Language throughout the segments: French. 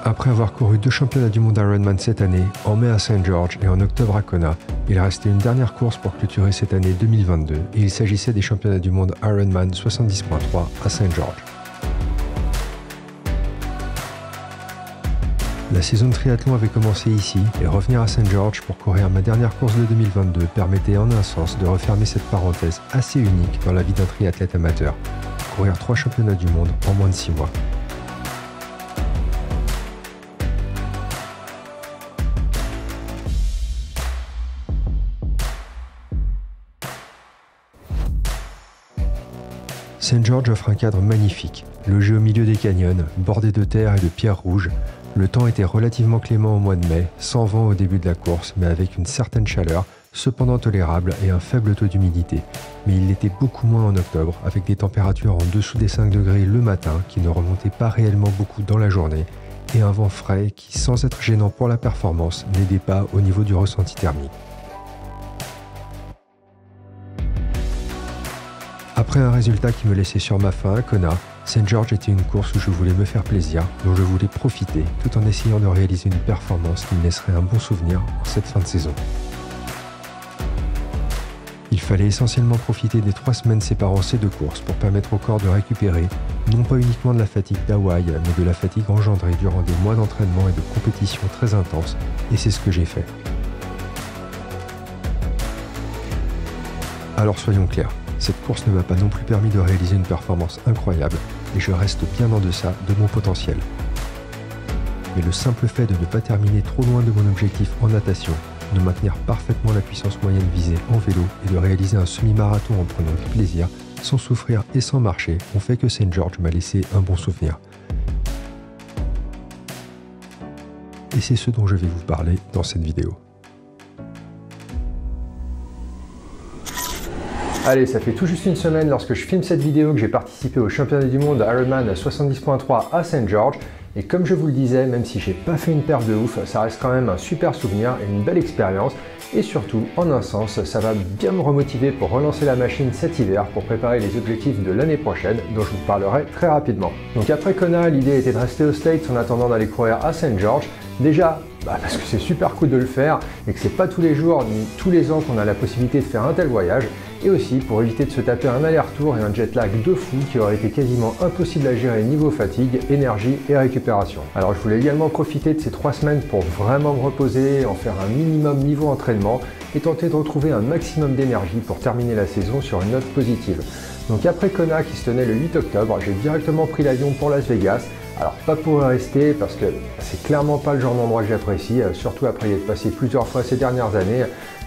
Après avoir couru 2 championnats du monde Ironman cette année, en mai à St. George et en octobre à Kona, il restait une dernière course pour clôturer cette année 2022 et il s'agissait des championnats du monde Ironman 70.3 à St. George. La saison de triathlon avait commencé ici et revenir à St. George pour courir ma dernière course de 2022 permettait en un sens de refermer cette parenthèse assez unique dans la vie d'un triathlète amateur, courir 3 championnats du monde en moins de 6 mois. St. George offre un cadre magnifique, logé au milieu des canyons, bordé de terre et de pierres rouges. Le temps était relativement clément au mois de mai, sans vent au début de la course, mais avec une certaine chaleur, cependant tolérable et un faible taux d'humidité. Mais il l'était beaucoup moins en octobre, avec des températures en dessous des 5 degrés le matin, qui ne remontaient pas réellement beaucoup dans la journée, et un vent frais qui, sans être gênant pour la performance, n'aidait pas au niveau du ressenti thermique. Après un résultat qui me laissait sur ma faim à Kona, St. George était une course où je voulais me faire plaisir, dont je voulais profiter, tout en essayant de réaliser une performance qui me laisserait un bon souvenir en cette fin de saison. Il fallait essentiellement profiter des 3 semaines séparant ces 2 courses pour permettre au corps de récupérer, non pas uniquement de la fatigue d'Hawaï, mais de la fatigue engendrée durant des mois d'entraînement et de compétition très intenses, et c'est ce que j'ai fait. Alors soyons clairs. Cette course ne m'a pas non plus permis de réaliser une performance incroyable et je reste bien en deçà de mon potentiel. Mais le simple fait de ne pas terminer trop loin de mon objectif en natation, de maintenir parfaitement la puissance moyenne visée en vélo et de réaliser un semi-marathon en prenant du plaisir, sans souffrir et sans marcher, ont fait que St. George m'a laissé un bon souvenir. Et c'est ce dont je vais vous parler dans cette vidéo. Allez, ça fait tout juste une semaine lorsque je filme cette vidéo que j'ai participé au championnat du monde Ironman 70.3 à St. George. Et comme je vous le disais, même si j'ai pas fait une perf de ouf, ça reste quand même un super souvenir et une belle expérience. Et surtout, en un sens, ça va bien me remotiver pour relancer la machine cet hiver pour préparer les objectifs de l'année prochaine, dont je vous parlerai très rapidement. Donc après Kona, l'idée était de rester aux States en attendant d'aller courir à St. George. Déjà, parce que c'est super cool de le faire et que c'est pas tous les jours ni tous les ans qu'on a la possibilité de faire un tel voyage. Et aussi pour éviter de se taper un aller-retour et un jet lag de fou qui aurait été quasiment impossible à gérer niveau fatigue, énergie et récupération. Alors je voulais également profiter de ces 3 semaines pour vraiment me reposer, en faire un minimum niveau entraînement et tenter de retrouver un maximum d'énergie pour terminer la saison sur une note positive. Donc après Kona qui se tenait le 8 octobre, j'ai directement pris l'avion pour Las Vegas. Alors pas pour y rester parce que c'est clairement pas le genre d'endroit que j'apprécie, surtout après y être passé plusieurs fois ces dernières années,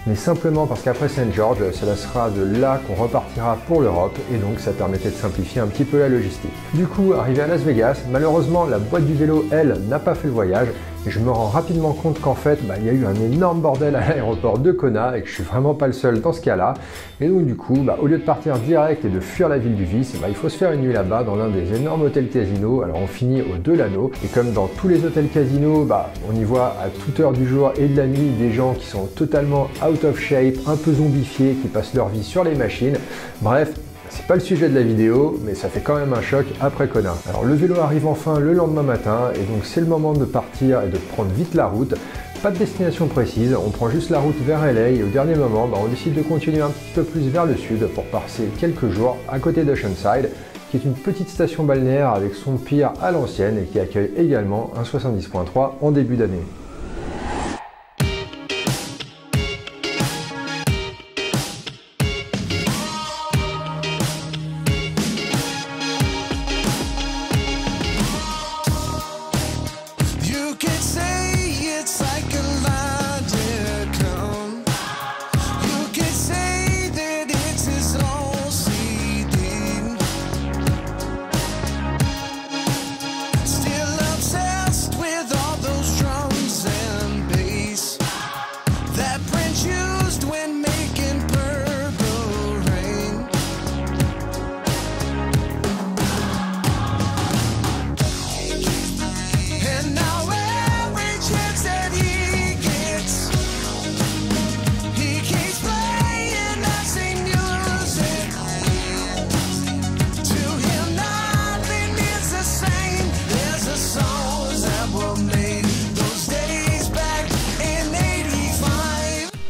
mais simplement parce qu'après St. George, cela sera de là qu'on repartira pour l'Europe et donc ça permettait de simplifier un petit peu la logistique. Du coup, arrivé à Las Vegas, malheureusement la boîte du vélo, elle, n'a pas fait le voyage et je me rends rapidement compte qu'en fait, il y a eu un énorme bordel à l'aéroport de Kona et que je suis vraiment pas le seul dans ce cas-là. Et donc du coup, au lieu de partir direct et de fuir la ville du vice, il faut se faire une nuit là-bas dans l'un des énormes hôtels casinos. Alors on finit au Delano et comme dans tous les hôtels casinos, on y voit à toute heure du jour et de la nuit des gens qui sont totalement out of shape, un peu zombifiés, qui passent leur vie sur les machines. Bref, c'est pas le sujet de la vidéo, mais ça fait quand même un choc après Kona. Alors le vélo arrive enfin le lendemain matin et donc c'est le moment de partir et de prendre vite la route. Pas de destination précise, on prend juste la route vers LA et au dernier moment, on décide de continuer un petit peu plus vers le sud pour passer quelques jours à côté d'Oceanside, qui est une petite station balnéaire avec son pier à l'ancienne et qui accueille également un 70.3 en début d'année.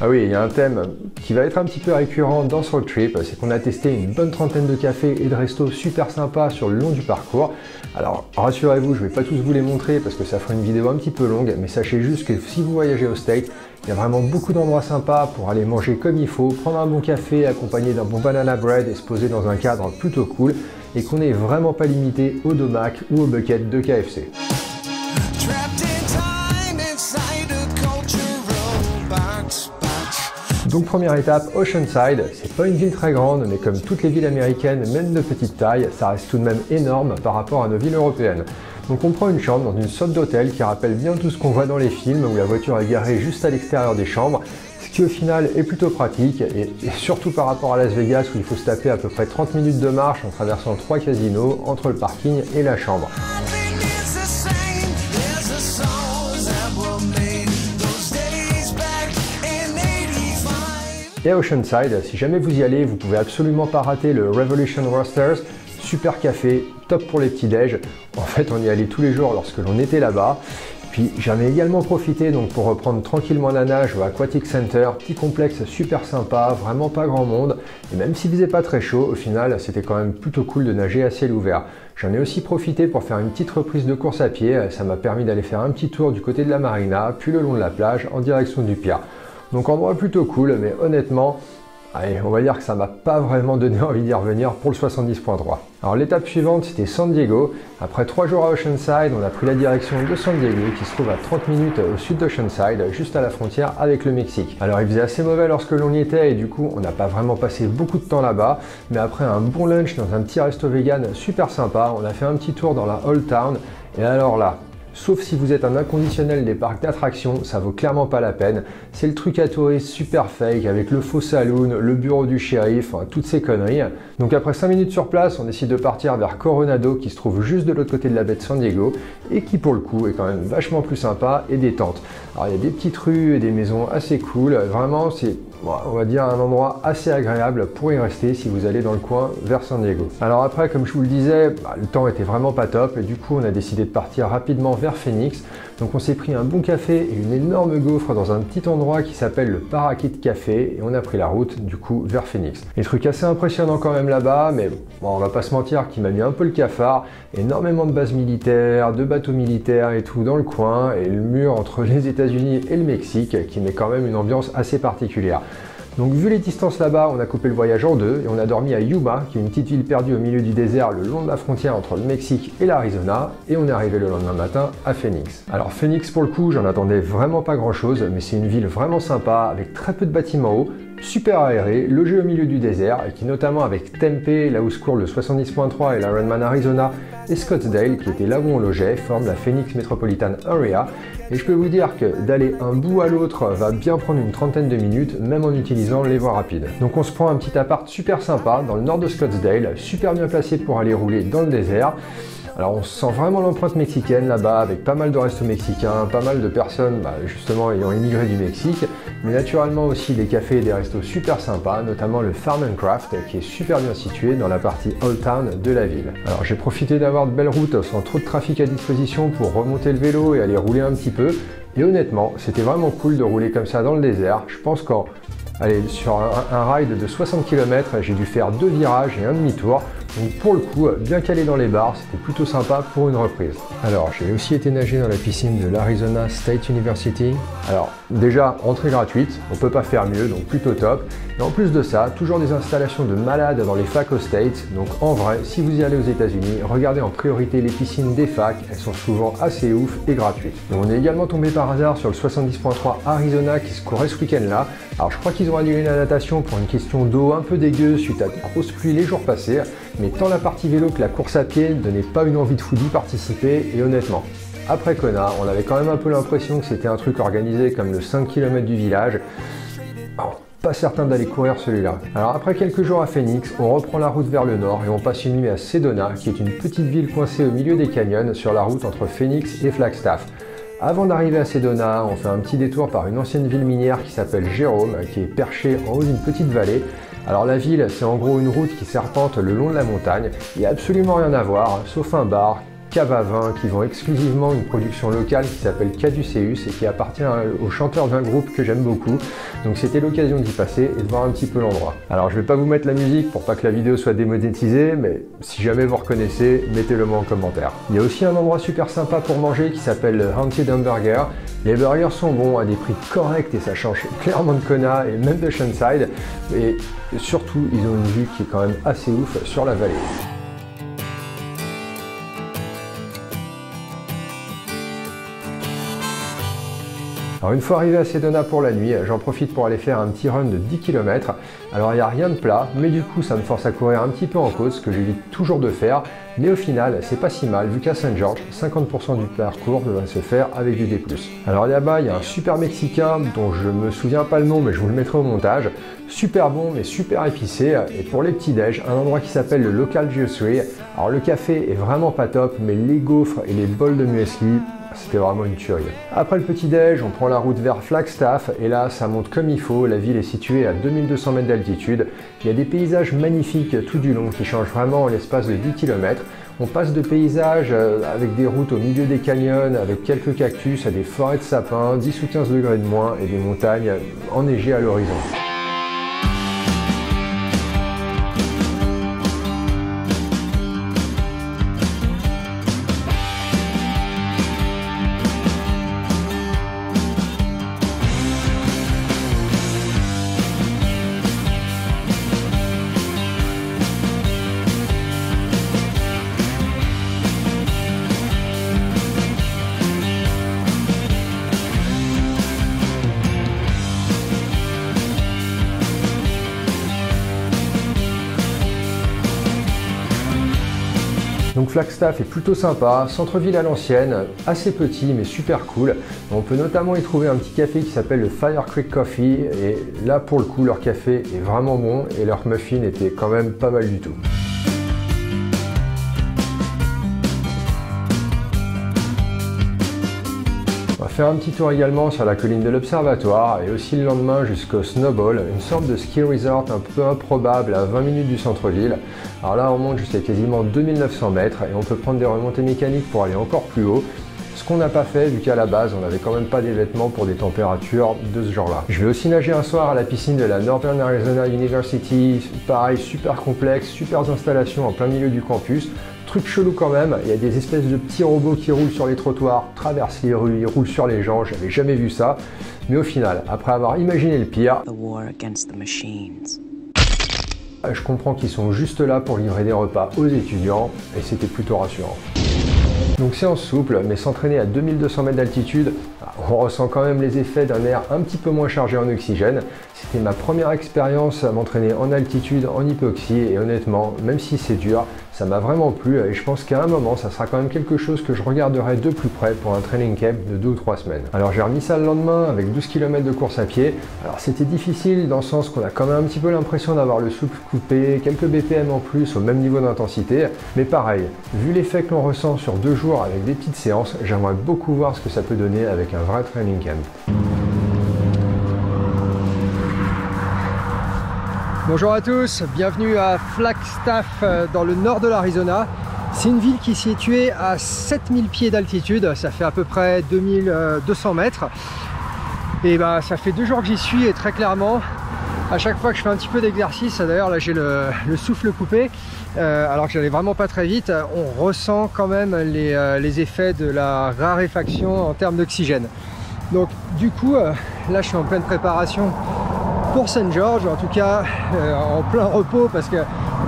Ah oui, il y a un thème qui va être un petit peu récurrent dans ce road trip, c'est qu'on a testé une bonne trentaine de cafés et de restos super sympas sur le long du parcours. Alors rassurez-vous, je ne vais pas tous vous les montrer parce que ça fera une vidéo un petit peu longue, mais sachez juste que si vous voyagez aux States, il y a vraiment beaucoup d'endroits sympas pour aller manger comme il faut, prendre un bon café accompagné d'un bon banana bread et se poser dans un cadre plutôt cool, et qu'on n'est vraiment pas limité au domac ou au bucket de KFC. Donc première étape, Oceanside. C'est pas une ville très grande, mais comme toutes les villes américaines, même de petite taille, ça reste tout de même énorme par rapport à nos villes européennes. Donc on prend une chambre dans une sorte d'hôtel qui rappelle bien tout ce qu'on voit dans les films, où la voiture est garée juste à l'extérieur des chambres, ce qui au final est plutôt pratique, et surtout par rapport à Las Vegas où il faut se taper à peu près 30 minutes de marche en traversant 3 casinos entre le parking et la chambre. Et à Oceanside, si jamais vous y allez, vous pouvez absolument pas rater le Revolution Roasters, super café, top pour les petits déj. En fait, on y allait tous les jours lorsque l'on était là-bas. Puis j'en ai également profité donc pour reprendre tranquillement la nage au Aquatic Center, petit complexe super sympa, vraiment pas grand monde. Et même s'il faisait pas très chaud, au final, c'était quand même plutôt cool de nager à ciel ouvert. J'en ai aussi profité pour faire une petite reprise de course à pied. Ça m'a permis d'aller faire un petit tour du côté de la marina, puis le long de la plage en direction du pier. Donc endroit plutôt cool, mais honnêtement, allez, on va dire que ça m'a pas vraiment donné envie d'y revenir pour le 70.3. Alors l'étape suivante, c'était San Diego. Après 3 jours à Oceanside, on a pris la direction de San Diego, qui se trouve à 30 minutes au sud d'Oceanside, juste à la frontière avec le Mexique. Alors il faisait assez mauvais lorsque l'on y était, et du coup, on n'a pas vraiment passé beaucoup de temps là-bas. Mais après un bon lunch dans un petit resto vegan super sympa, on a fait un petit tour dans la Old Town. Et alors là, sauf si vous êtes un inconditionnel des parcs d'attractions, ça vaut clairement pas la peine. C'est le truc à touristes super fake avec le faux saloon, le bureau du shérif, enfin, toutes ces conneries. Donc après 5 minutes sur place, on décide de partir vers Coronado qui se trouve juste de l'autre côté de la baie de San Diego et qui pour le coup est quand même vachement plus sympa et détente. Alors il y a des petites rues et des maisons assez cool, vraiment c'est, on va dire, un endroit assez agréable pour y rester si vous allez dans le coin vers San Diego. Alors après, comme je vous le disais, le temps était vraiment pas top et du coup on a décidé de partir rapidement vers Phoenix. Donc on s'est pris un bon café et une énorme gaufre dans un petit endroit qui s'appelle le Parakeet Café et on a pris la route du coup vers Phoenix. Les trucs assez impressionnants quand même là-bas, mais bon, on va pas se mentir qu'il m'a mis un peu le cafard. Énormément de bases militaires, de bateaux militaires et tout dans le coin, et le mur entre les États-Unis et le Mexique qui met quand même une ambiance assez particulière. Donc vu les distances là-bas, on a coupé le voyage en deux et on a dormi à Yuma, qui est une petite ville perdue au milieu du désert le long de la frontière entre le Mexique et l'Arizona, et on est arrivé le lendemain matin à Phoenix. Alors Phoenix pour le coup, j'en attendais vraiment pas grand-chose, mais c'est une ville vraiment sympa avec très peu de bâtiments hauts, super aéré, logé au milieu du désert et qui notamment avec Tempe, là où se court le 70.3 et l'Ironman Arizona, et Scottsdale, qui était là où on logeait, forment la Phoenix Metropolitan Area. Et je peux vous dire que d'aller un bout à l'autre va bien prendre une trentaine de minutes, même en utilisant les voies rapides. Donc on se prend un petit appart super sympa dans le nord de Scottsdale, super bien placé pour aller rouler dans le désert. Alors on sent vraiment l'empreinte mexicaine là-bas, avec pas mal de restos mexicains, pas mal de personnes justement ayant immigré du Mexique, mais naturellement aussi des cafés et des restos super sympas, notamment le Farm & Craft qui est super bien situé dans la partie Old Town de la ville. Alors j'ai profité d'avoir de belles routes sans trop de trafic à disposition pour remonter le vélo et aller rouler un petit peu, et honnêtement c'était vraiment cool de rouler comme ça dans le désert. Je pense qu'en sur un ride de 60 km, j'ai dû faire 2 virages et un demi-tour. Donc pour le coup, bien calé dans les bars, c'était plutôt sympa pour une reprise. Alors j'ai aussi été nager dans la piscine de l'Arizona State University. Alors déjà, entrée gratuite, on peut pas faire mieux, donc plutôt top. Et en plus de ça, toujours des installations de malades dans les facs aux States. Donc en vrai, si vous y allez aux États-Unis, regardez en priorité les piscines des facs, elles sont souvent assez ouf et gratuites. Et on est également tombé par hasard sur le 70.3 Arizona qui se courait ce week-end-là. Alors je crois qu'ils ont annulé la natation pour une question d'eau un peu dégueu suite à de grosses pluies les jours passés. Mais tant la partie vélo que la course à pied ne donnait pas une envie de fou d'y participer, et honnêtement, après Kona, on avait quand même un peu l'impression que c'était un truc organisé comme le 5 km du village. Bon, pas certain d'aller courir celui-là. Alors après quelques jours à Phoenix, on reprend la route vers le nord et on passe une nuit à Sedona, qui est une petite ville coincée au milieu des canyons sur la route entre Phoenix et Flagstaff. Avant d'arriver à Sedona, on fait un petit détour par une ancienne ville minière qui s'appelle Jérôme, qui est perchée en haut d'une petite vallée. Alors la ville, c'est en gros une route qui serpente le long de la montagne, il n'y a absolument rien à voir, sauf un bar cave à vin qui vend exclusivement une production locale qui s'appelle Caduceus et qui appartient au chanteur d'un groupe que j'aime beaucoup. Donc c'était l'occasion d'y passer et de voir un petit peu l'endroit. Alors je vais pas vous mettre la musique pour pas que la vidéo soit démonétisée, mais si jamais vous reconnaissez, mettez-le moi en commentaire. Il y a aussi un endroit super sympa pour manger qui s'appelle Haunted Hamburger. Les burgers sont bons à des prix corrects et ça change clairement de Kona et même de Shunside. Et surtout, ils ont une vue qui est quand même assez ouf sur la vallée. Alors une fois arrivé à Sedona pour la nuit, j'en profite pour aller faire un petit run de 10 km. Alors il n'y a rien de plat, mais du coup ça me force à courir un petit peu en côte, ce que j'évite toujours de faire. Mais au final, c'est pas si mal, vu qu'à St. George, 50% du parcours va se faire avec du D+. Alors là-bas, il y a un super mexicain dont je me souviens pas le nom, mais je vous le mettrai au montage. Super bon, mais super épicé. Et pour les petits déj, un endroit qui s'appelle le Local Juicery. Alors le café est vraiment pas top, mais les gaufres et les bols de muesli, c'était vraiment une tuerie. Après le petit-déj, on prend la route vers Flagstaff et là, ça monte comme il faut. La ville est située à 2200 mètres d'altitude. Il y a des paysages magnifiques tout du long qui changent vraiment en l'espace de 10 km. On passe de paysages avec des routes au milieu des canyons, avec quelques cactus, à des forêts de sapins, 10 ou 15 degrés de moins et des montagnes enneigées à l'horizon. Donc Flagstaff est plutôt sympa, centre-ville à l'ancienne, assez petit mais super cool. On peut notamment y trouver un petit café qui s'appelle le Fire Creek Coffee et là pour le coup leur café est vraiment bon et leur muffin était quand même pas mal du tout. On va faire un petit tour également sur la colline de l'Observatoire et aussi le lendemain jusqu'au Snowball, une sorte de ski resort un peu improbable à 20 minutes du centre-ville. Alors là on monte jusqu'à quasiment 2900 mètres et on peut prendre des remontées mécaniques pour aller encore plus haut. Ce qu'on n'a pas fait vu qu'à la base on n'avait quand même pas des vêtements pour des températures de ce genre là. Je vais aussi nager un soir à la piscine de la Northern Arizona University, pareil super complexe, super installations en plein milieu du campus. Truc chelou quand même, il y a des espèces de petits robots qui roulent sur les trottoirs, traversent les rues, ils roulent sur les gens, j'avais jamais vu ça. Mais au final, après avoir imaginé le pire, je comprends qu'ils sont juste là pour livrer des repas aux étudiants et c'était plutôt rassurant. Donc séance souple, mais s'entraîner à 2200 mètres d'altitude, on ressent quand même les effets d'un air un petit peu moins chargé en oxygène. C'était ma première expérience à m'entraîner en altitude, en hypoxie, et honnêtement, même si c'est dur, ça m'a vraiment plu et je pense qu'à un moment, ça sera quand même quelque chose que je regarderai de plus près pour un training camp de 2 ou 3 semaines. Alors j'ai remis ça le lendemain avec 12 km de course à pied. Alors c'était difficile dans le sens qu'on a quand même un petit peu l'impression d'avoir le souffle coupé, quelques BPM en plus au même niveau d'intensité, mais pareil, vu l'effet que l'on ressent sur 2 jours avec des petites séances, j'aimerais beaucoup voir ce que ça peut donner avec un vrai training camp. Bonjour à tous, bienvenue à Flagstaff dans le nord de l'Arizona. C'est une ville qui est située à 7000 pieds d'altitude, ça fait à peu près 2200 mètres. Et bah, ça fait 2 jours que j'y suis et très clairement, à chaque fois que je fais un petit peu d'exercice, d'ailleurs là j'ai le souffle coupé, alors que j'allais vraiment pas très vite, on ressent quand même les effets de la raréfaction en termes d'oxygène. Donc du coup, là je suis en pleine préparation pour St. George, en tout cas en plein repos, parce que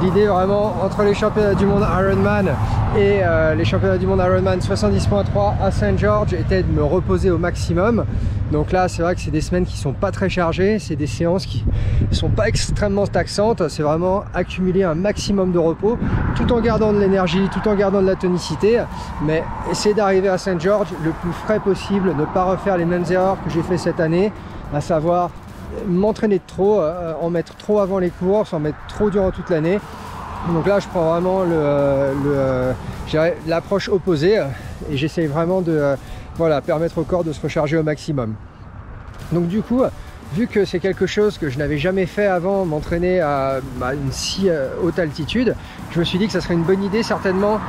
l'idée vraiment entre les championnats du monde Ironman et les championnats du monde Ironman 70.3 à St. George était de me reposer au maximum. Donc là c'est vrai que c'est des semaines qui sont pas très chargées, c'est des séances qui sont pas extrêmement taxantes, c'est vraiment accumuler un maximum de repos tout en gardant de l'énergie, tout en gardant de la tonicité, mais essayer d'arriver à St. George le plus frais possible, ne pas refaire les mêmes erreurs que j'ai fait cette année, à savoir m'entraîner de trop, en mettre trop avant les courses, en mettre trop durant toute l'année. Donc là je prends vraiment l'approche opposée et j'essaye vraiment de voilà, permettre au corps de se recharger au maximum. Donc du coup, vu que c'est quelque chose que je n'avais jamais fait avant, m'entraîner à une si haute altitude, je me suis dit que ça serait une bonne idée certainement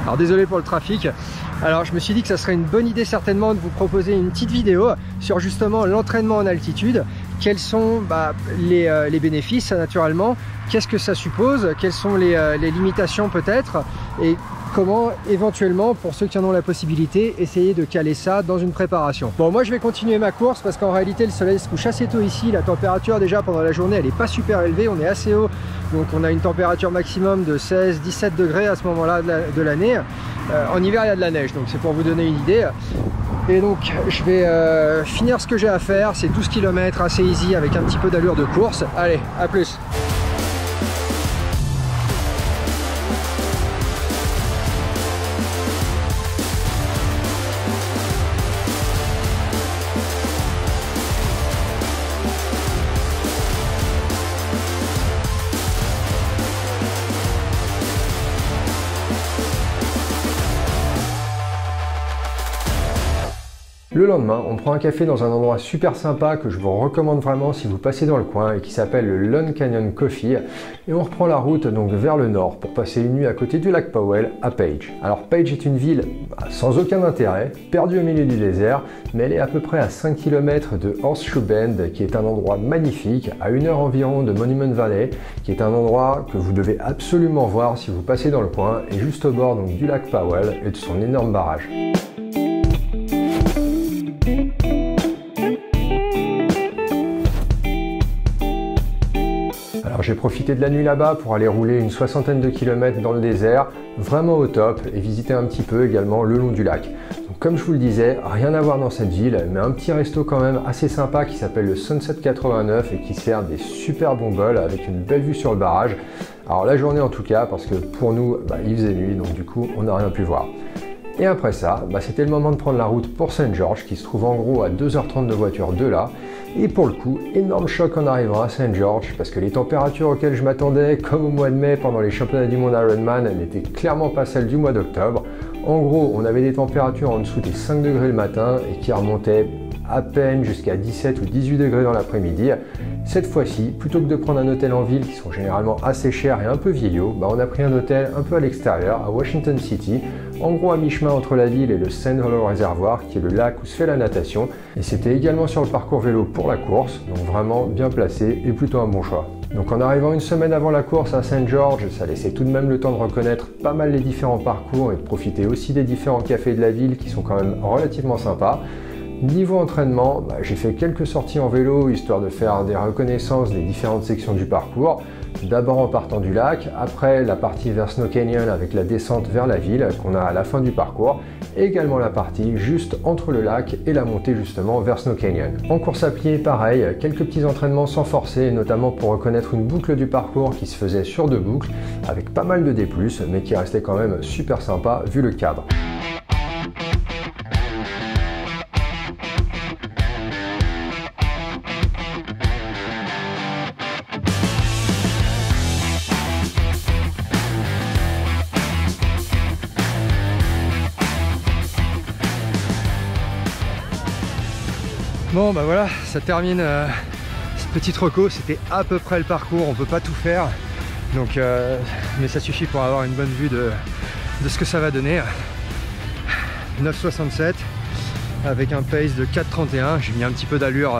Alors désolé pour le trafic. Alors je me suis dit que ça serait une bonne idée certainement de vous proposer une petite vidéo sur justement l'entraînement en altitude. Quels sont les bénéfices naturellement, qu'est-ce que ça suppose, quelles sont les limitations peut-être, et comment éventuellement, pour ceux qui en ont la possibilité, essayer de caler ça dans une préparation. Bon, moi je vais continuer ma course parce qu'en réalité le soleil se couche assez tôt ici, la température déjà pendant la journée elle n'est pas super élevée, on est assez haut, donc on a une température maximum de 16-17 degrés à ce moment-là de l'année. En hiver il y a de la neige, donc c'est pour vous donner une idée. Et donc je vais finir ce que j'ai à faire, c'est 12 km assez easy avec un petit peu d'allure de course. Allez, à plus! Le lendemain, on prend un café dans un endroit super sympa que je vous recommande vraiment si vous passez dans le coin et qui s'appelle le Lone Canyon Coffee. Et on reprend la route donc vers le nord pour passer une nuit à côté du lac Powell à Page. Alors Page est une ville sans aucun intérêt, perdue au milieu du désert, mais elle est à peu près à 5 km de Horseshoe Bend, qui est un endroit magnifique, à 1 heure environ de Monument Valley, qui est un endroit que vous devez absolument voir si vous passez dans le coin, et juste au bord donc, du lac Powell et de son énorme barrage. Alors j'ai profité de la nuit là-bas pour aller rouler une 60aine de kilomètres dans le désert, vraiment au top, et visiter un petit peu également le long du lac. Donc, comme je vous le disais, rien à voir dans cette ville, mais un petit resto quand même assez sympa qui s'appelle le Sunset 89 et qui sert des super bons bols avec une belle vue sur le barrage. Alors la journée en tout cas, parce que pour nous, il faisait nuit, donc du coup on n'a rien pu voir. Et après ça, c'était le moment de prendre la route pour St. George, qui se trouve en gros à 2h30 de voiture de là. Et pour le coup, énorme choc en arrivant à St. George, parce que les températures auxquelles je m'attendais, comme au mois de mai pendant les championnats du monde Ironman, n'étaient clairement pas celles du mois d'octobre. En gros, on avait des températures en dessous des 5 degrés le matin et qui remontaient à peine jusqu'à 17 ou 18 degrés dans l'après-midi. Cette fois-ci, plutôt que de prendre un hôtel en ville qui sont généralement assez chers et un peu vieillots, on a pris un hôtel un peu à l'extérieur, à Washington City, en gros à mi-chemin entre la ville et le Sand Hollow Reservoir, qui est le lac où se fait la natation. Et c'était également sur le parcours vélo pour la course, donc vraiment bien placé et plutôt un bon choix. Donc en arrivant une semaine avant la course à St. George, ça laissait tout de même le temps de reconnaître pas mal les différents parcours et de profiter aussi des différents cafés de la ville qui sont quand même relativement sympas. Niveau entraînement, j'ai fait quelques sorties en vélo histoire de faire des reconnaissances des différentes sections du parcours. D'abord en partant du lac, après la partie vers Snow Canyon avec la descente vers la ville qu'on a à la fin du parcours, et également la partie juste entre le lac et la montée justement vers Snow Canyon. En course à pied, pareil, quelques petits entraînements sans forcer, notamment pour reconnaître une boucle du parcours qui se faisait sur 2 boucles, avec pas mal de D+, mais qui restait quand même super sympa vu le cadre. Bon voilà, ça termine cette petite reco, c'était à peu près le parcours, on peut pas tout faire, donc, mais ça suffit pour avoir une bonne vue de ce que ça va donner. 9,67 avec un pace de 4,31, j'ai mis un petit peu d'allure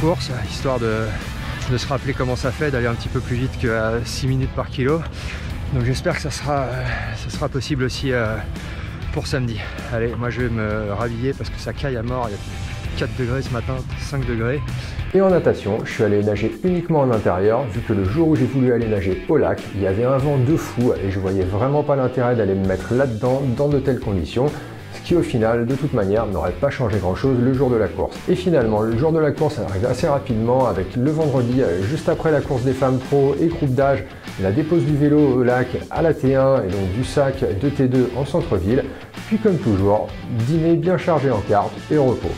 course, histoire de se rappeler comment ça fait d'aller un petit peu plus vite que 6 minutes par kilo, donc j'espère que ça sera possible aussi pour samedi. Allez, moi je vais me rhabiller parce que ça caille à mort, il y a 4 degrés ce matin, 5 degrés. Et en natation, je suis allé nager uniquement en intérieur, vu que le jour où j'ai voulu aller nager au lac, il y avait un vent de fou et je voyais vraiment pas l'intérêt d'aller me mettre là-dedans dans de telles conditions, ce qui au final, de toute manière, n'aurait pas changé grand-chose le jour de la course. Et finalement, le jour de la course arrive assez rapidement, avec le vendredi, juste après la course des femmes pro et groupe d'âge, la dépose du vélo au lac à la T1 et donc du sac de T2 en centre-ville, puis comme toujours, dîner bien chargé en cartes et au repos.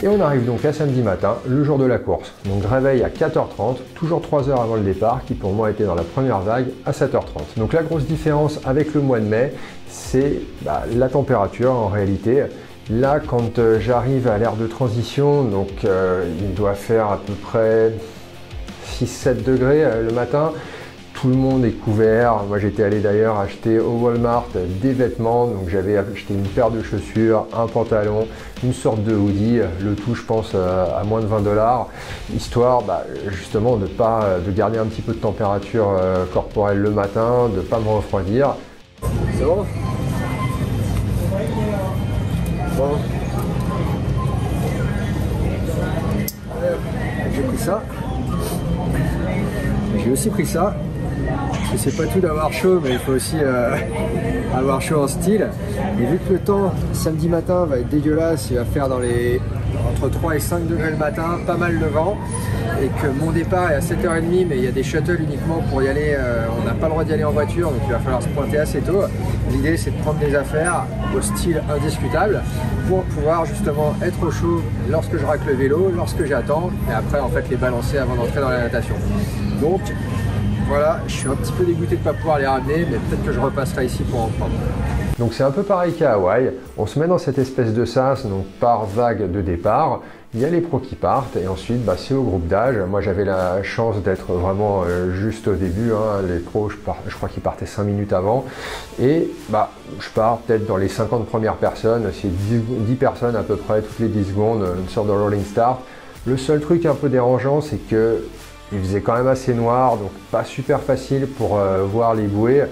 Et on arrive donc à samedi matin, le jour de la course. Donc réveil à 4h30, toujours 3 heures avant le départ, qui pour moi était dans la première vague à 7h30. Donc la grosse différence avec le mois de mai, c'est la température en réalité. Là, quand j'arrive à l'ère de transition, donc il doit faire à peu près 6-7 degrés le matin. Tout le monde est couvert. Moi, j'étais allé d'ailleurs acheter au Walmart des vêtements. Donc, j'avais acheté une paire de chaussures, un pantalon, une sorte de hoodie. Le tout, je pense, à moins de 20 $, histoire justement de garder un petit peu de température corporelle le matin, de ne pas me refroidir. C'est bon? Bon. J'ai pris ça. J'ai aussi pris ça. Parce que c'est pas tout d'avoir chaud, mais il faut aussi avoir chaud en style. Et vu que le temps samedi matin va être dégueulasse, il va faire entre 3 et 5 degrés le matin, pas mal de vent, et que mon départ est à 7h30, mais il y a des shuttles uniquement pour y aller, on n'a pas le droit d'y aller en voiture, donc il va falloir se pointer assez tôt. L'idée, c'est de prendre des affaires au style indiscutable pour pouvoir justement être au chaud lorsque je racle le vélo, lorsque j'attends, et après en fait les balancer avant d'entrer dans la natation. Donc voilà, je suis un petit peu dégoûté de ne pas pouvoir les ramener, mais peut-être que je repasserai ici pour en prendre. Donc c'est un peu pareil qu'à Hawaï, on se met dans cette espèce de sas, donc par vague de départ, il y a les pros qui partent et ensuite c'est au groupe d'âge. Moi j'avais la chance d'être vraiment juste au début, les pros je crois qu'ils partaient 5 minutes avant et je pars peut-être dans les 50 premières personnes, c'est 10 personnes à peu près toutes les 10 secondes, une sorte de rolling start. Le seul truc un peu dérangeant, c'est que il faisait quand même assez noir, donc pas super facile pour voir les bouées.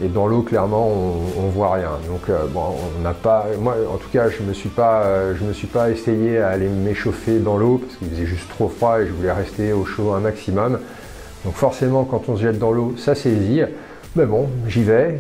Et dans l'eau, clairement, on voit rien. Donc on n'a pas. Moi, en tout cas, je me suis pas essayé à aller m'échauffer dans l'eau parce qu'il faisait juste trop froid et je voulais rester au chaud un maximum. Donc forcément, quand on se jette dans l'eau, ça saisit. Mais bon, j'y vais.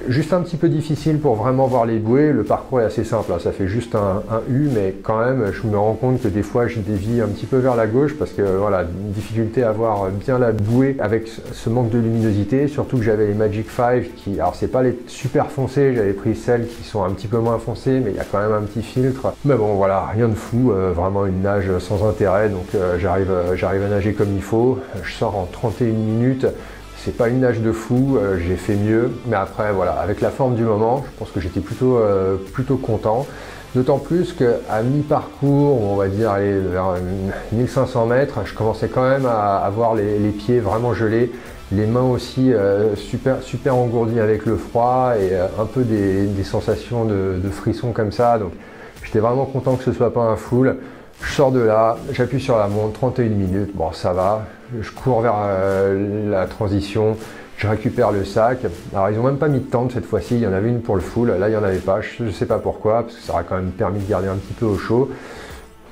Juste un petit peu difficile pour vraiment voir les bouées. Le parcours est assez simple, ça fait juste un U, mais quand même, je me rends compte que des fois, je dévie un petit peu vers la gauche parce que voilà, difficulté à voir bien la bouée avec ce manque de luminosité. Surtout que j'avais les Magic 5 qui, alors c'est pas les super foncées, j'avais pris celles qui sont un petit peu moins foncées, mais il y a quand même un petit filtre. Mais bon, voilà, rien de fou, vraiment une nage sans intérêt. Donc j'arrive à nager comme il faut. Je sors en 31 minutes. C'est pas une nage de fou, j'ai fait mieux, mais après voilà, avec la forme du moment, je pense que j'étais plutôt content. D'autant plus qu'à mi-parcours, on va dire vers 1500 mètres, je commençais quand même à avoir les pieds vraiment gelés, les mains aussi super engourdies avec le froid et un peu des sensations de frissons comme ça. Donc j'étais vraiment content que ce soit pas un full. Je sors de là, j'appuie sur la montre, 31 minutes, bon ça va, je cours vers la transition, je récupère le sac. Alors ils n'ont même pas mis de tente cette fois-ci, il y en avait une pour le full, là il n'y en avait pas, je ne sais pas pourquoi, parce que ça aurait quand même permis de garder un petit peu au chaud.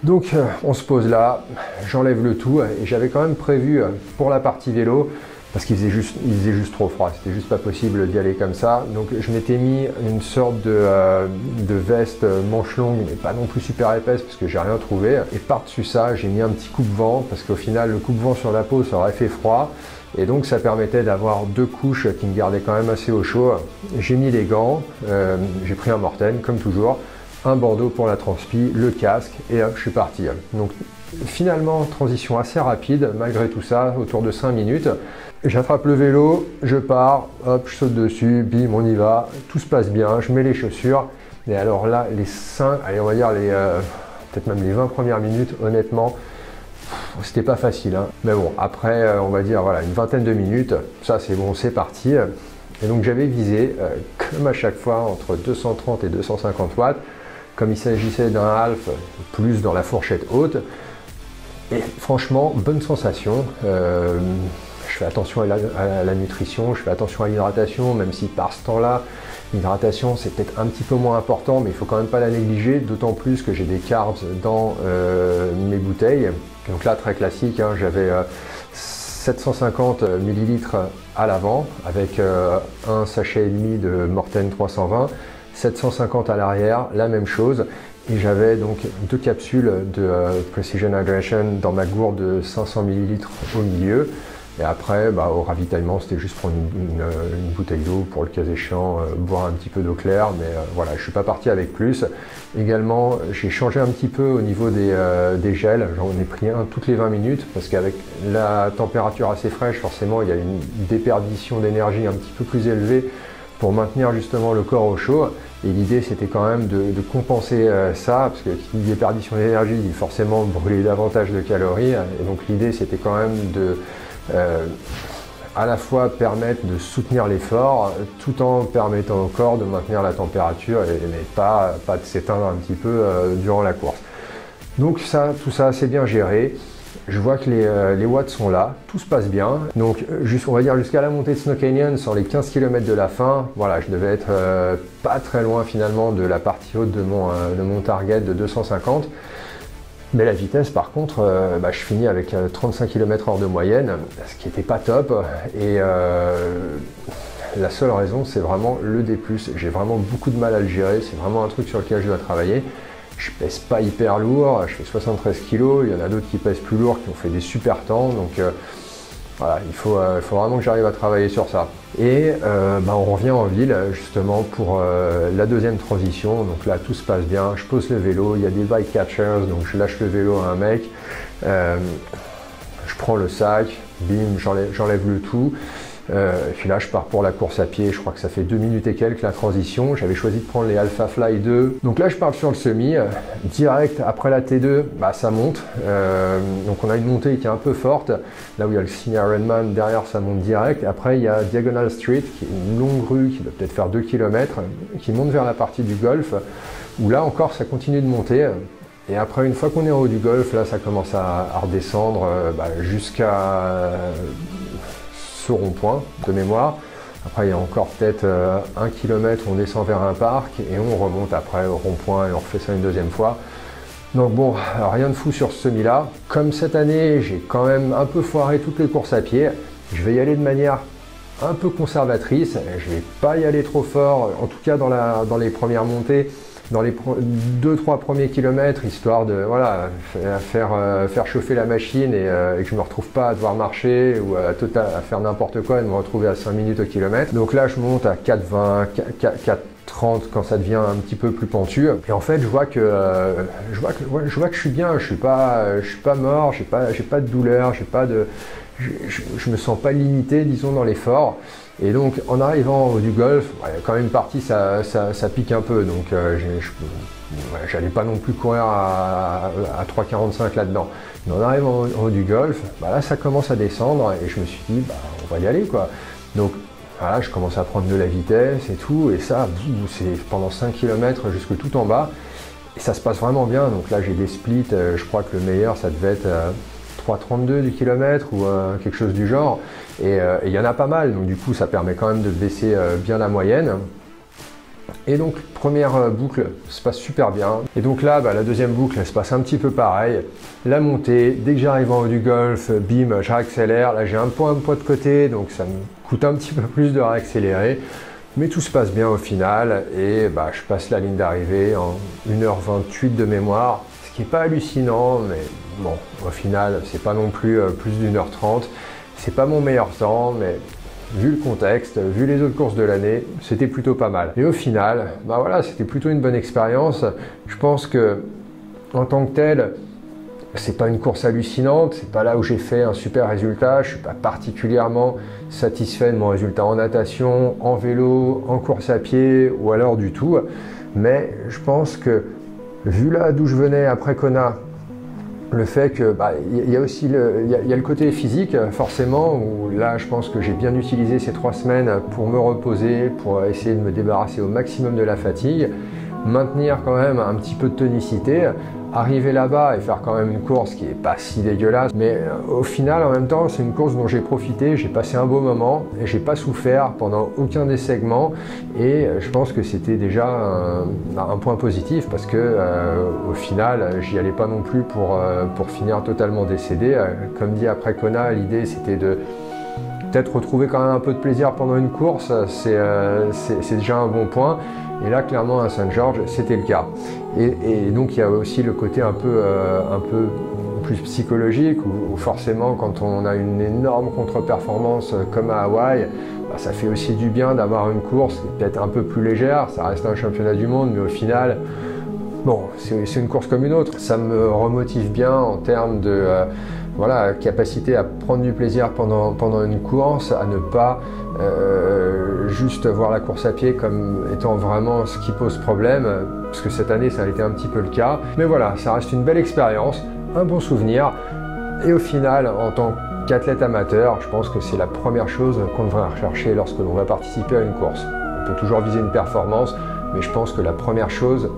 Donc on se pose là, j'enlève le tout et j'avais quand même prévu pour la partie vélo, parce qu'il faisait juste trop froid, c'était juste pas possible d'y aller comme ça. Donc je m'étais mis une sorte de veste manche longue, mais pas non plus super épaisse parce que j'ai rien trouvé. Et par-dessus ça, j'ai mis un petit coupe-vent parce qu'au final, le coupe-vent sur la peau, ça aurait fait froid. Et donc ça permettait d'avoir 2 couches qui me gardaient quand même assez au chaud. J'ai mis les gants, j'ai pris un Morten comme toujours, un bandeau pour la transpi, le casque et hop, je suis parti. Donc finalement, transition assez rapide malgré tout ça, autour de 5 minutes. J'attrape le vélo, je pars, hop, je saute dessus, bim, on y va, tout se passe bien, je mets les chaussures. Et alors là, les 5, allez, on va dire peut-être même les 20 premières minutes, honnêtement, c'était pas facile. Mais bon, après, on va dire voilà, une vingtaine de minutes, ça c'est bon, c'est parti. Et donc j'avais visé, comme à chaque fois, entre 230 et 250 watts, comme il s'agissait d'un half, plus dans la fourchette haute. Et franchement, bonne sensation. Je fais attention à la nutrition, je fais attention à l'hydratation, même si par ce temps-là, l'hydratation c'est peut-être un petit peu moins important, mais il ne faut quand même pas la négliger, d'autant plus que j'ai des carbs dans mes bouteilles. Donc là, très classique, j'avais 750 ml à l'avant, avec un sachet et demi de Morten 320, 750 à l'arrière, la même chose. Et j'avais donc 2 capsules de Precision Hydration dans ma gourde de 500 ml au milieu. Et après, au ravitaillement, c'était juste prendre une bouteille d'eau pour le cas échéant, boire un petit peu d'eau claire, mais voilà, je suis pas parti avec plus. Également, j'ai changé un petit peu au niveau des gels, j'en ai pris un toutes les 20 minutes, parce qu'avec la température assez fraîche, forcément, il y a une déperdition d'énergie un petit peu plus élevée pour maintenir justement le corps au chaud. Et l'idée, c'était quand même de compenser ça, parce que qui dit déperdition d'énergie dit forcément brûler davantage de calories. Et donc l'idée, c'était quand même de à la fois permettre de soutenir l'effort, tout en permettant au corps de maintenir la température et pas de s'éteindre un petit peu durant la course. Donc tout ça, c'est bien géré. Je vois que les watts sont là, tout se passe bien. Donc on va dire jusqu'à la montée de Snow Canyon, sur les 15 km de la fin, voilà, je devais être pas très loin finalement de la partie haute de mon target de 250. Mais la vitesse par contre, je finis avec 35 km/h de moyenne, ce qui n'était pas top. Et la seule raison, c'est vraiment le D+. J'ai vraiment beaucoup de mal à le gérer, c'est vraiment un truc sur lequel je dois travailler. Je pèse pas hyper lourd, je fais 73 kg, il y en a d'autres qui pèsent plus lourd, qui ont fait des super temps, donc voilà, il faut vraiment que j'arrive à travailler sur ça. Et on revient en ville justement pour la deuxième transition, donc là tout se passe bien, je pose le vélo, il y a des bike catchers, donc je lâche le vélo à un mec, je prends le sac, bim, j'enlève le tout. Et puis là je pars pour la course à pied, je crois que ça fait 2 minutes et quelques la transition. J'avais choisi de prendre les Alpha Fly 2, donc là je pars sur le semi, direct après la T2, ça monte, donc on a une montée qui est un peu forte, là où il y a le Semi Ironman, derrière ça monte direct. Après il y a Diagonal Street, qui est une longue rue qui doit peut-être faire 2 km, qui monte vers la partie du golf, où là encore ça continue de monter. Et après, une fois qu'on est en haut du golf, là ça commence à redescendre jusqu'à ce rond-point de mémoire. Après, il y a encore peut-être 1 km où on descend vers un parc et on remonte après au rond-point et on refait ça une deuxième fois. Donc bon, rien de fou sur ce semi-là. Comme cette année, j'ai quand même un peu foiré toutes les courses à pied, je vais y aller de manière un peu conservatrice. Je vais pas y aller trop fort, en tout cas dans les premières montées, dans les 2-3 premiers kilomètres, histoire de faire chauffer la machine et que je ne me retrouve pas à devoir marcher ou à faire n'importe quoi et de me retrouver à 5 minutes au kilomètre. Donc là je monte à 4,20, 4,30 quand ça devient un petit peu plus pentu. Et en fait je vois que je suis bien, je suis pas mort, j'ai pas de douleur, je me sens pas limité disons dans l'effort. Et donc en arrivant au haut du golf, quand même une partie ça pique un peu, donc j'allais pas non plus courir à 3,45 là-dedans. Mais en arrivant au haut du golf, là ça commence à descendre et je me suis dit on va y aller quoi. Donc voilà, je commence à prendre de la vitesse et tout, et ça c'est pendant 5 km jusque tout en bas, et ça se passe vraiment bien. Donc là j'ai des splits, je crois que le meilleur ça devait être 3,32 du kilomètre ou quelque chose du genre, et il y en a pas mal, donc du coup ça permet quand même de baisser bien la moyenne. Et donc première boucle se passe super bien, et donc là la deuxième boucle elle se passe un petit peu pareil. La montée, dès que j'arrive en haut du golf, bim, je réaccélère, là j'ai un poids de côté, donc ça me coûte un petit peu plus de réaccélérer, mais tout se passe bien au final, et je passe la ligne d'arrivée en 1h28 de mémoire, ce qui n'est pas hallucinant, mais bon, au final, c'est pas non plus plus d'1h30. C'est pas mon meilleur temps, mais vu le contexte, vu les autres courses de l'année, c'était plutôt pas mal. Et au final, c'était plutôt une bonne expérience. Je pense que, en tant que tel, c'est pas une course hallucinante, c'est pas là où j'ai fait un super résultat. Je suis pas particulièrement satisfait de mon résultat en natation, en vélo, en course à pied ou alors du tout. Mais je pense que, vu là d'où je venais après Kona, le fait que y a aussi le côté physique forcément, où là je pense que j'ai bien utilisé ces 3 semaines pour me reposer, pour essayer de me débarrasser au maximum de la fatigue, maintenir quand même un petit peu de tonicité, arriver là-bas et faire quand même une course qui est pas si dégueulasse, mais au final en même temps c'est une course dont j'ai profité, j'ai passé un beau moment et j'ai pas souffert pendant aucun des segments, et je pense que c'était déjà un point positif, parce que au final j'y allais pas non plus pour finir totalement décédé. Comme dit après Kona, l'idée c'était de peut-être retrouver quand même un peu de plaisir pendant une course, c'est déjà un bon point. Et là, clairement, à Saint-Georges, c'était le cas. Et donc, il y a aussi le côté un peu plus psychologique, où forcément quand on a une énorme contre-performance comme à Hawaï, ça fait aussi du bien d'avoir une course qui est peut-être un peu plus légère. Ça reste un championnat du monde, mais au final, bon, c'est une course comme une autre. Ça me remotive bien en termes de voilà, capacité à prendre du plaisir pendant une course, à ne pas juste voir la course à pied comme étant vraiment ce qui pose problème, parce que cette année ça a été un petit peu le cas. Mais voilà, ça reste une belle expérience, un bon souvenir, et au final, en tant qu'athlète amateur, je pense que c'est la première chose qu'on devrait rechercher lorsque l'on va participer à une course. On peut toujours viser une performance, mais je pense que la première chose,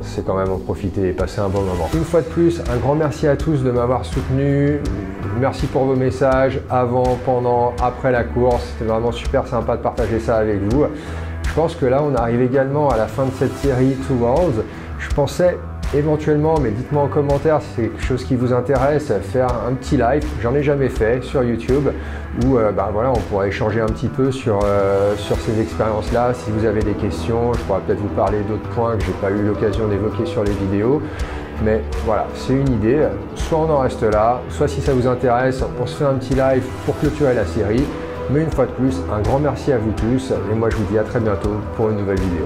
c'est quand même en profiter et passer un bon moment. Une fois de plus, un grand merci à tous de m'avoir soutenu. Merci pour vos messages avant, pendant, après la course. C'était vraiment super sympa de partager ça avec vous. Je pense que là, on arrive également à la fin de cette série Two Worlds. Je pensais éventuellement, mais dites-moi en commentaire si c'est quelque chose qui vous intéresse, faire un petit live. J'en ai jamais fait sur YouTube où voilà, on pourrait échanger un petit peu sur ces expériences-là. Si vous avez des questions, je pourrais peut-être vous parler d'autres points que j'ai pas eu l'occasion d'évoquer sur les vidéos. Mais voilà, c'est une idée. Soit on en reste là, soit si ça vous intéresse, on se fait un petit live pour clôturer la série. Mais une fois de plus, un grand merci à vous tous et moi je vous dis à très bientôt pour une nouvelle vidéo.